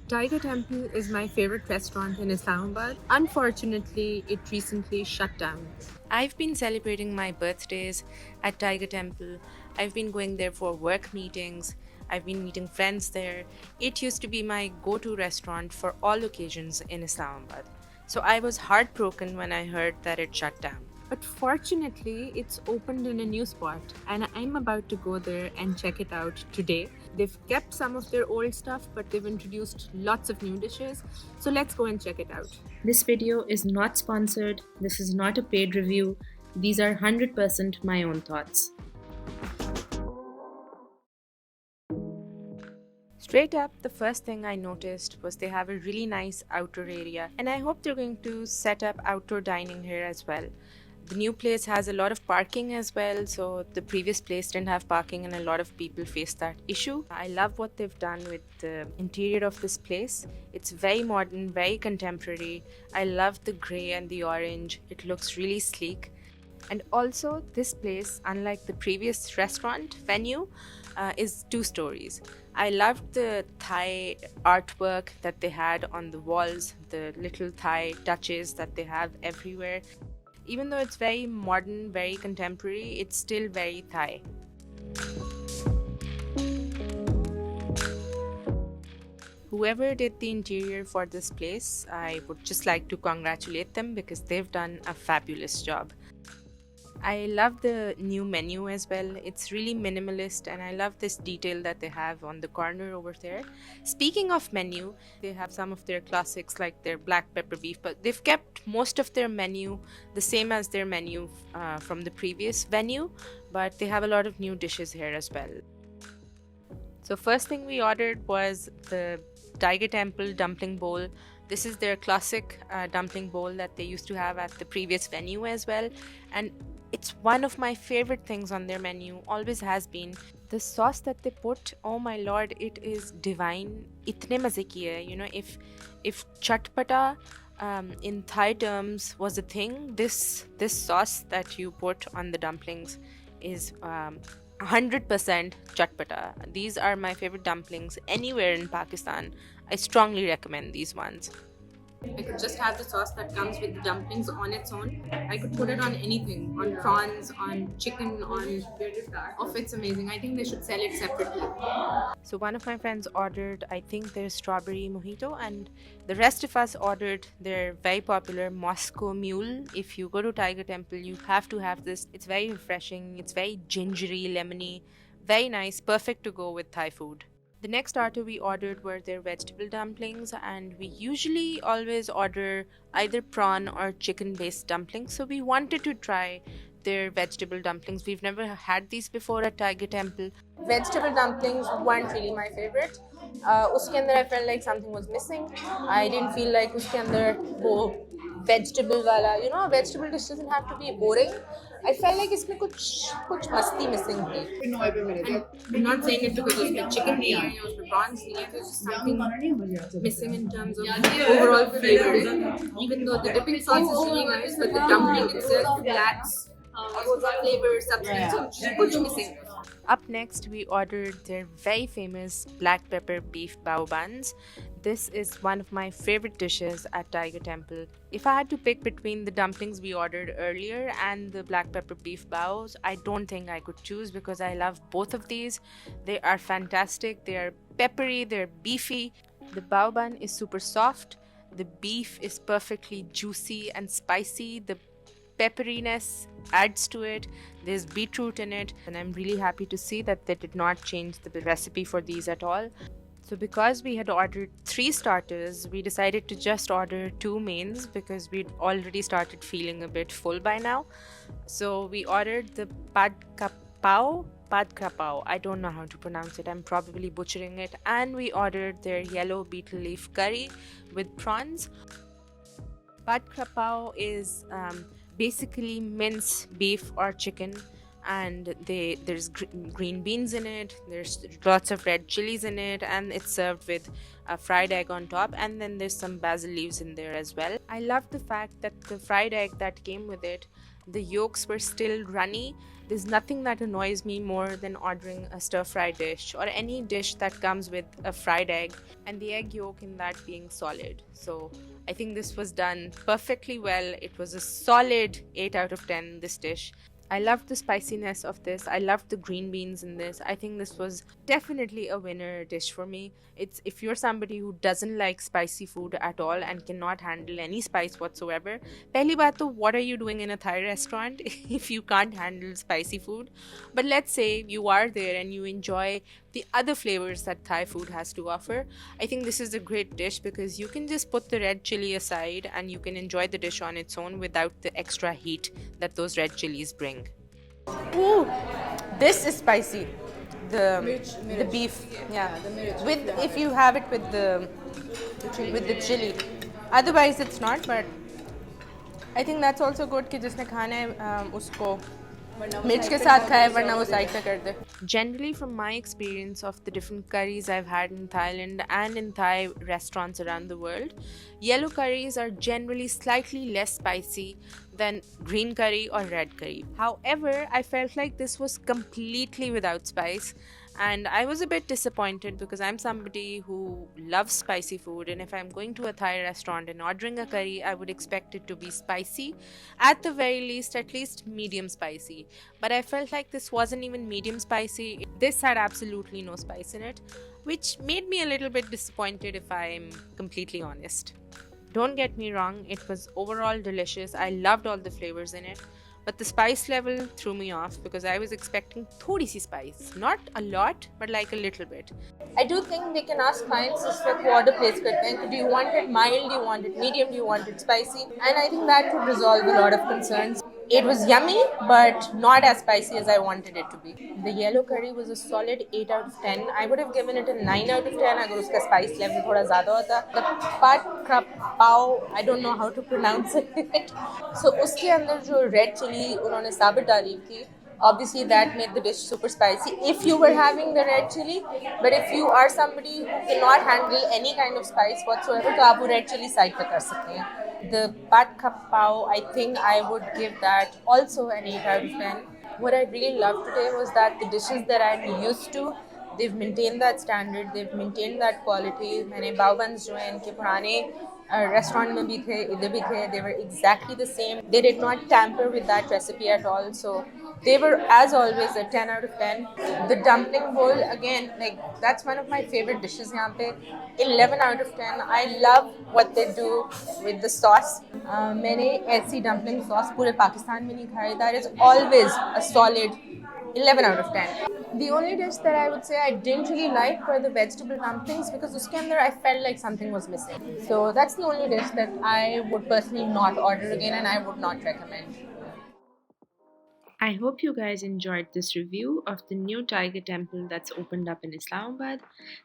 Tiger Temple is my favorite restaurant in Islamabad. Unfortunately, it recently shut down. I've been celebrating my birthdays at Tiger Temple. I've been going there for work meetings. I've been meeting friends there. It used to be my go to restaurant for all occasions in Islamabad. So I was heartbroken when I heard that it shut down. But fortunately, it's opened in a new spot, and I'm about to go there and check it out today. They've kept some of their old stuff, but they've introduced lots of new dishes. So let's go and check it out. This video is not sponsored, this is not a paid review. These are 100% my own thoughts. Straight up, the first thing I noticed was they have a really nice outdoor area, and I hope they're going to set up outdoor dining here as well. The new place has a lot of parking as well, so the previous place didn't have parking and a lot of people faced that issue. I love what they've done with the interior of this place. It's very modern, very contemporary. I love the grey and the orange. It looks really sleek. And also, this place, unlike the previous restaurant venue, is 2 stories. I loved the Thai artwork that they had on the walls, the little Thai touches that they have everywhere. Even though it's very modern, very contemporary, it's still very Thai. Whoever did the interior for this place, I would just like to congratulate them because they've done a fabulous job. I love the new menu as well. It's really minimalist, and I love this detail that they have on the corner over there. Speaking of menu, they have some of their classics like their black pepper beef, but they've kept most of their menu the same as their menu from the previous venue, but they have a lot of new dishes here as well. So first thing we ordered was the Tiger Temple dumpling bowl. This is their classic dumpling bowl that they used to have at the previous venue as well, and it's one of my favorite things on their menu, always has been. The sauce that they put, oh my lord, it is divine. Itne maze ki hai. You know, if chatpata in Thai terms was a thing, this sauce that you put on the dumplings is 100% chatpata. These are my favorite dumplings anywhere in Pakistan. I strongly recommend these ones. I could just have the sauce that comes with the dumplings on its own. I could put it on anything, on prawns, on chicken, on... Oh, it's amazing. I think they should sell it separately. So one of my friends ordered, I think, their strawberry mojito, and the rest of us ordered their very popular Moscow Mule. If you go to Tiger Temple, you have to have this. It's very refreshing. It's very gingery, lemony, very nice, perfect to go with Thai food. The next starter we ordered were their vegetable dumplings, and we usually always order either prawn or chicken based dumplings, so we wanted to try their vegetable dumplings. We've never had these before at Tiger Temple. Vegetable dumplings weren't really my favorite. Uske andar I felt like something was missing. I didn't feel like uske andar wo vegetable wala, you know, a vegetable dish doesn't have to be boring. I felt like इसमें कुछ मस्ती missing थी. I'm not saying it because उसमें chicken नहीं है या उसमें prawns नहीं है. There's just something missing in terms of overall flavor. Even though the dipping sauce is really nice, but the dumpling itself lacks flavor, substance. So कुछ missing. Up next, we ordered their very famous black pepper beef bao buns. This is one of my favorite dishes at Tiger Temple. If I had to pick between the dumplings we ordered earlier and the black pepper beef baos, I don't think I could choose because I love both of these. They are fantastic. They are peppery, they're beefy. The bao bun is super soft. The beef is perfectly juicy and spicy. The pepperiness adds to it. There's beetroot in it, and I'm really happy to see that they did not change the recipe for these at all. So because we had ordered 3 starters, we decided to just order 2 mains because we'd already started feeling a bit full by now. So we ordered the pad krapao. I don't know how to pronounce it. I'm probably butchering it. And we ordered their yellow beetle leaf curry with prawns. Pad krapao is basically minced beef or chicken, and there's green beans in it, there's lots of red chilies in it, and it's served with a fried egg on top, and then there's some basil leaves in there as well. I love the fact that the fried egg that came with it The yolks were still runny. There's nothing that annoys me more than ordering a stir-fry dish or any dish that comes with a fried egg and the egg yolk in that being solid. So I think this was done perfectly well. It was a solid 8 out of 10, this dish. I loved the spiciness of this. I loved the green beans in this. I think this was definitely a winner dish for me. It's if you're somebody who doesn't like spicy food at all and cannot handle any spice whatsoever, pehli baat to what are you doing in a Thai restaurant if you can't handle spicy food? But let's say you are there and you enjoy the other flavors that Thai food has to offer. I think this is a great dish because you can just put the red chili aside and you can enjoy the dish on its own without the extra heat that those red chilies bring. Ooh, this is spicy. The beef, yeah. With if you have it with the chili. Otherwise, it's not. But I think that's also good कि जिसने खाना है उसको मिर्च के साथ खाए वरना वो साइड पे कर दे. Generally, from my experience of the different curries I've had in Thailand and in Thai restaurants around the world, yellow curries are generally slightly less spicy than green curry or red curry. However, I felt like this was completely without spice. And I was a bit disappointed because I'm somebody who loves spicy food, and if I'm going to a Thai restaurant and ordering a curry, I would expect it to be spicy, at the very least, at least medium spicy. But I felt like this wasn't even medium spicy. This had absolutely no spice in it, which made me a little bit disappointed if I'm completely honest. Don't get me wrong, it was overall delicious. I loved all the flavors in it. But the spice level threw me off because I was expecting थोड़ी सी spice. Not a lot, but like a little bit. I do think they can ask clients इस वक्त order place करते हैं कि do you want it mild, do you want it medium, do you want it spicy? And I think that would resolve a lot of concerns. It was yummy, but not as spicy as I wanted it to be. The yellow curry was a solid 8 out of 10. I would have given it a 9 out of 10 अगर उसका spice level थोड़ा ज़्यादा होता. The pat krap pao, I don't know how to pronounce it. So उसके अंदर जो red chili उन्होंने साबित डाली थी, obviously that made the dish super spicy if you were having the red chili. But if you are somebody who cannot handle any kind of spice whatsoever, तो आप वो red chili side पे कर सकते हैं. The Pat Khap Pao, I think I would give that also an 8 out of 10. What I really loved today was that the dishes that I'm used to, they've maintained that standard, they've maintained that quality. मैंने bao buns जो हैं इनके पुराने restaurant में भी थे, इधर भी थे, they were exactly the same. They did not tamper with that recipe at all. So they were, as always, a 10 out of 10. The dumpling bowl, again, like that's one of my favorite dishes यहाँ पे. 11 out of 10. I love what they do with the sauce. मैंने ऐसी dumpling sauce पूरे पाकिस्तान में नहीं खाई. That is always a solid 11 out of 10. The only dish that I would say I didn't really like were the vegetable dumplings because uske andar I felt like something was missing. So that's the only dish that I would personally not order again and I would not recommend. I hope you guys enjoyed this review of the new Tiger Temple that's opened up in Islamabad.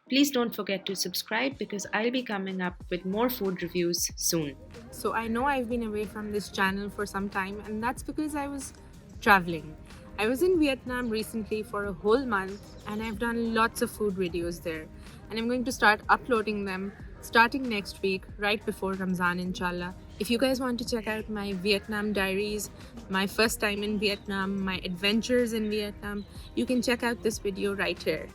Please don't forget to subscribe because I'll be coming up with more food reviews soon. So I know I've been away from this channel for some time, and that's because I was traveling. I was in Vietnam recently for a whole month and I've done lots of food videos there. And I'm going to start uploading them starting next week, right before Ramzan, inshallah. If you guys want to check out my Vietnam diaries, my first time in Vietnam, my adventures in Vietnam, you can check out this video right here.